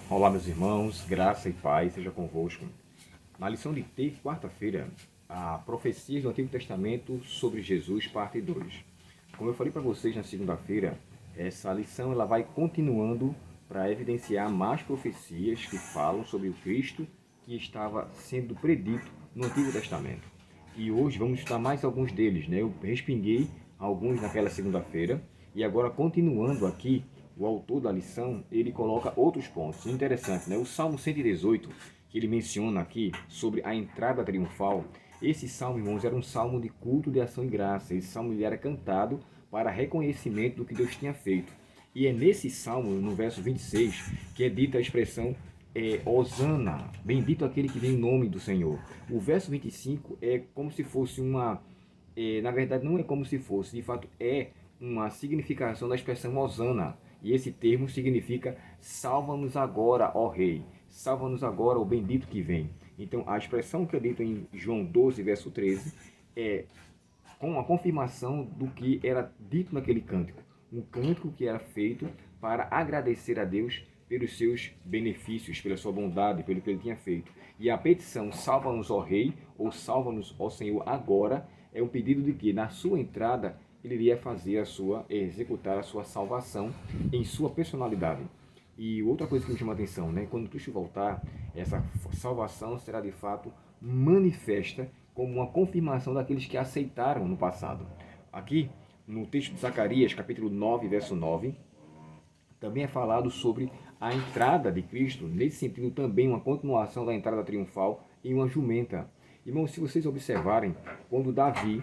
Olá, meus irmãos, graça e paz seja convosco. Na lição de quarta-feira, a profecias do Antigo Testamento sobre Jesus, parte 2. Como eu falei para vocês na segunda-feira, essa lição ela vai continuando para evidenciar mais profecias que falam sobre o Cristo que estava sendo predito no Antigo Testamento. E hoje vamos estudar mais alguns deles, né? Eu respinguei alguns naquela segunda-feira e agora continuando aqui, o autor da lição, ele coloca outros pontos. Interessante, né? O Salmo 118, que ele menciona aqui sobre a entrada triunfal, esse salmo, irmãos, era um salmo de culto, de ação e graça. Esse salmo ele era cantado para reconhecimento do que Deus tinha feito. E é nesse salmo, no verso 26, que é dita a expressão Hosana, bendito aquele que vem em nome do Senhor. O verso 25 é como se fosse uma... na verdade, não é como se fosse, de fato é uma significação da expressão Hosana. E esse termo significa salva-nos agora, ó Rei. Salva-nos agora, o bendito que vem. Então, a expressão que é dita em João 12, verso 13, é com a confirmação do que era dito naquele cântico. Um cântico que era feito para agradecer a Deus pelos seus benefícios, pela sua bondade, pelo que ele tinha feito. E a petição salva-nos, ó Rei, ou salva-nos, ó Senhor, agora, é um pedido de que, na sua entrada, ele iria fazer executar a sua salvação em sua personalidade. E outra coisa que me chama a atenção, né? Quando Cristo voltar, essa salvação será de fato manifesta como uma confirmação daqueles que aceitaram no passado. Aqui, no texto de Zacarias, capítulo 9, verso 9, também é falado sobre a entrada de Cristo, nesse sentido também uma continuação da entrada triunfal em uma jumenta. Irmãos, se vocês observarem, quando Davi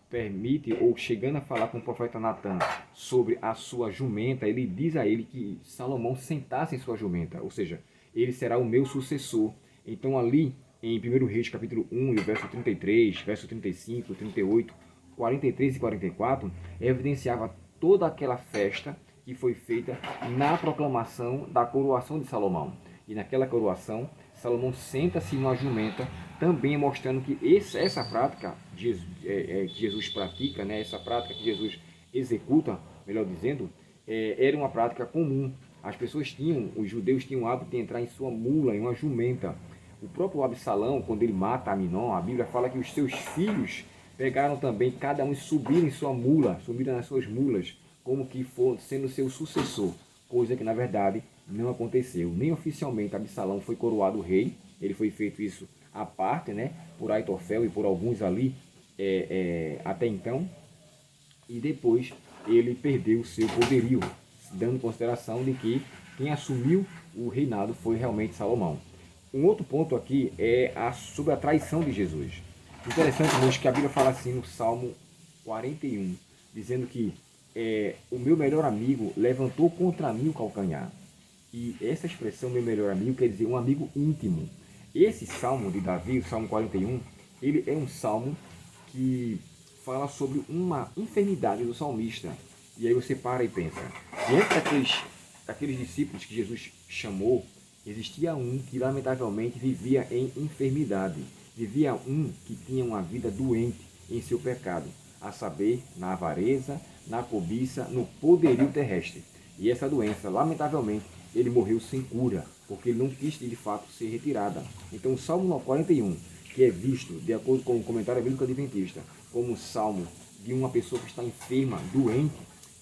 permite, ou chegando a falar com o profeta Natan sobre a sua jumenta, ele diz a ele que Salomão sentasse em sua jumenta, ou seja, ele será o meu sucessor. Então ali, em 1 Reis, capítulo 1, e o verso 33, verso 35, 38, 43 e 44, evidenciava toda aquela festa que foi feita na proclamação da coroação de Salomão. E naquela coroação, Salomão senta-se numa jumenta, também mostrando que essa prática que Jesus pratica, né, essa prática que Jesus executa, melhor dizendo, era uma prática comum. As pessoas tinham, os judeus tinham o hábito de entrar em sua mula, em uma jumenta. O próprio Absalão, quando ele mata Aminon, a Bíblia fala que os seus filhos pegaram também, cada um, e subiram em sua mula, subiram nas suas mulas, como que for sendo seu sucessor, coisa que na verdade não aconteceu. Nem oficialmente Absalão foi coroado rei, ele foi feito isso à parte, né, por Aitofel e por alguns ali até então, e depois ele perdeu o seu poderio, dando consideração de que quem assumiu o reinado foi realmente Salomão. Um outro ponto aqui é sobre a traição de Jesus. Interessante, irmãos, que a Bíblia fala assim no Salmo 41, dizendo que o meu melhor amigo levantou contra mim o calcanhar. E essa expressão, meu melhor amigo, quer dizer um amigo íntimo. Esse salmo de Davi, o Salmo 41, ele é um salmo que fala sobre uma enfermidade do salmista. E aí você para e pensa, diante daqueles discípulos que Jesus chamou, existia um que lamentavelmente vivia em enfermidade. Vivia um que tinha uma vida doente em seu pecado, a saber, na avareza, na cobiça, no poderio terrestre. E essa doença, lamentavelmente, ele morreu sem cura, porque ele não quis de fato ser retirada. Então o Salmo 41, que é visto, de acordo com o comentário bíblico adventista, como um salmo de uma pessoa que está enferma, doente,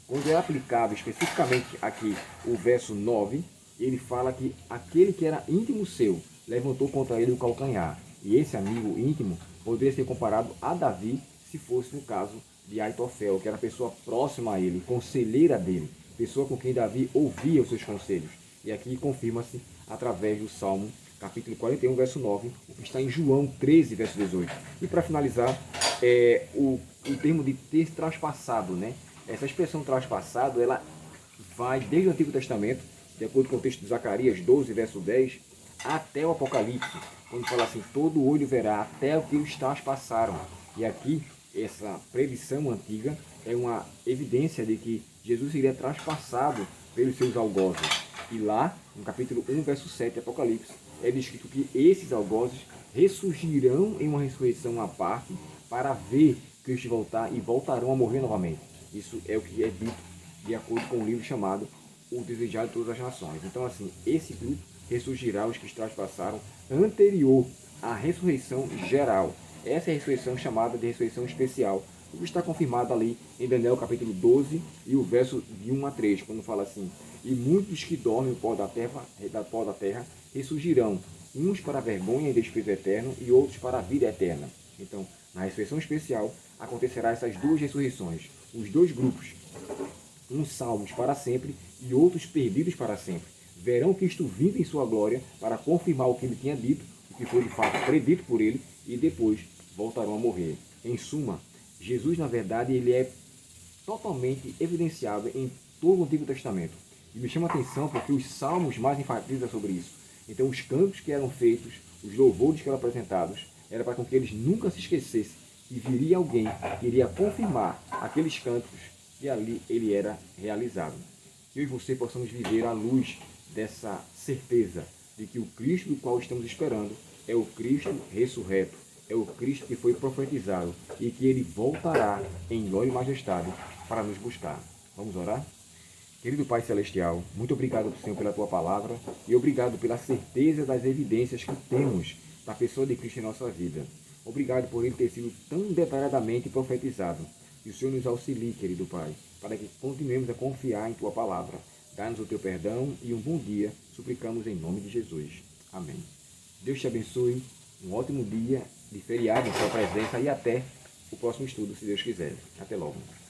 quando é aplicado especificamente aqui o verso 9, ele fala que aquele que era íntimo seu levantou contra ele o calcanhar. E esse amigo íntimo poderia ser comparado a Davi, se fosse no caso de Aitofel, que era a pessoa próxima a ele, conselheira dele, pessoa com quem Davi ouvia os seus conselhos. E aqui confirma-se através do Salmo, capítulo 41, verso 9, o que está em João 13, verso 18. E para finalizar, o termo de ter traspassado, né? Essa expressão traspassado, ela vai desde o Antigo Testamento, de acordo com o texto de Zacarias 12, verso 10, até o Apocalipse, quando fala assim, todo olho verá até o que os traspassaram. E aqui, essa predição antiga é uma evidência de que Jesus seria traspassado pelos seus algozes. E lá, no capítulo 1, verso 7, Apocalipse, é descrito que esses algozes ressurgirão em uma ressurreição à parte para ver Cristo voltar e voltarão a morrer novamente. Isso é o que é dito de acordo com um livro chamado o desejado de todas as nações. Então, assim, esse grupo ressurgirá os que trespassaram anterior à ressurreição geral. Essa é a ressurreição chamada de ressurreição especial, o que está confirmado ali em Daniel capítulo 12 e o verso de 1 a 3, quando fala assim: e muitos que dormem no pó da terra ressurgirão, uns para a vergonha e desprezo eterno e outros para a vida eterna. Então, na ressurreição especial, acontecerá essas duas ressurreições, os dois grupos, uns salvos para sempre e outros perdidos para sempre. Verão Cristo vindo em sua glória para confirmar o que ele tinha dito, o que foi de fato predito por ele, e depois voltarão a morrer. Em suma, Jesus, na verdade, ele é totalmente evidenciado em todo o Antigo Testamento. E me chama a atenção porque os salmos mais enfatizam sobre isso. Então, os cantos que eram feitos, os louvores que eram apresentados, era para que eles nunca se esquecessem que viria alguém que iria confirmar aqueles cantos e ali ele era realizado. Eu e você possamos viver à luz dessa certeza de que o Cristo do qual estamos esperando é o Cristo ressurreto, é o Cristo que foi profetizado e que ele voltará em glória e majestade para nos buscar. Vamos orar? Querido Pai Celestial, muito obrigado, Senhor, pela Tua palavra e obrigado pela certeza das evidências que temos da pessoa de Cristo em nossa vida. Obrigado por ele ter sido tão detalhadamente profetizado. Que o Senhor nos auxilie, querido Pai, para que continuemos a confiar em Tua palavra. Dá-nos o Teu perdão e um bom dia, suplicamos em nome de Jesus. Amém. Deus te abençoe, um ótimo dia de feriado em Sua presença e até o próximo estudo, se Deus quiser. Até logo.